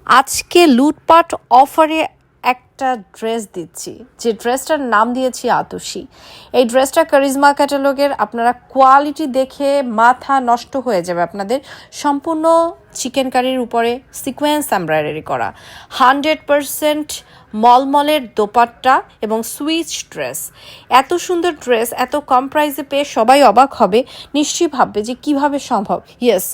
আজকে লুটপাট অফারে একটা ড্রেস দিচ্ছি, যে ড্রেসটার নাম দিয়েছি আতশি। এই ড্রেসটা কারিজমা ক্যাটালগের। আপনারা কোয়ালিটি দেখে মাথা নষ্ট হয়ে যাবে আপনাদের। সম্পূর্ণ চিকেন কারির উপরে সিকোয়েন্স এমব্রয়ডারি করা, 100% মলমলের দোপাট্টা এবং সুইচ ড্রেস। এত সুন্দর ড্রেস এত কম প্রাইসে পেয়ে সবাই অবাক হবে, নিশ্চয়ই ভাববে যে কিভাবে সম্ভব। ইয়েস,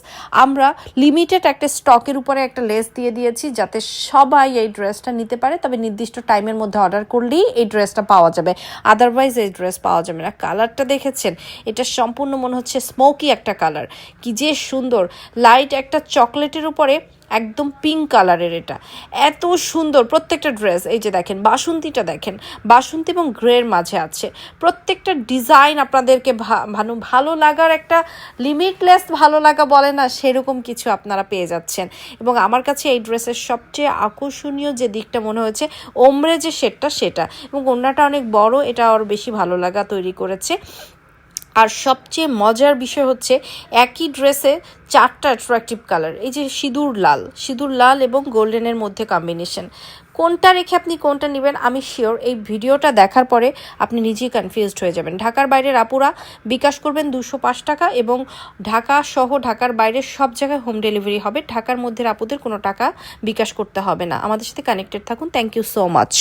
আমরা লিমিটেড একটা স্টকের উপরে একটা লেস দিয়ে দিয়েছি যাতে সবাই এই ড্রেসটা নিতে পারে, তবে নির্দিষ্ট টাইমের মধ্যে অর্ডার করলেই এই ড্রেসটা পাওয়া যাবে, আদারওয়াইজ এই ড্রেস পাওয়া যাবে না। কালারটা দেখেছেন, এটা সম্পূর্ণ মনে হচ্ছে স্মোকি একটা কালার, কি যে সুন্দর। লাইট একটা চকলেটের উপরে একদম পিঙ্ক কালারের, এটা এত সুন্দর প্রত্যেকটা ড্রেস। এই যে দেখেন বাসন্তীটা, দেখেন বাসন্তী এবং গ্রের মাঝে আছে। প্রত্যেকটা ডিজাইন আপনাদেরকে ভালো লাগার একটা লিমিটলেস ভালো লাগা বলে না, সেরকম কিছু আপনারা পেয়ে যাচ্ছেন। এবং আমার কাছে এই ড্রেসের সবচেয়ে আকর্ষণীয় যে দিকটা মনে হয়েছে ওমরে যে শেডটা, সেটা এবং ওড়নাটা অনেক বড়, এটা আরও বেশি ভালো লাগা তৈরি করেছে। আর সবচেয়ে মজার বিষয় হচ্ছে একই ড্রেসে 4টা অ্যাট্রাকটিভ কালার। এই যে সিঁদুর লাল এবং গোল্ডেনের মধ্যে কম্বিনেশন, কোনটা রেখে আপনি কোনটা নেবেন আমি শিওর এই ভিডিওটা দেখার পরে আপনি নিজেই কনফিউজড হয়ে যাবেন। ঢাকার বাইরের আপুরা বিকাশ করবেন 205 টাকা, এবং ঢাকা সহ ঢাকার বাইরের সব জায়গায় হোম ডেলিভারি হবে। ঢাকার মধ্যে আপুদের কোনো টাকা বিকাশ করতে হবে না। আমাদের সাথে কানেক্টেড থাকুন। Thank you so much.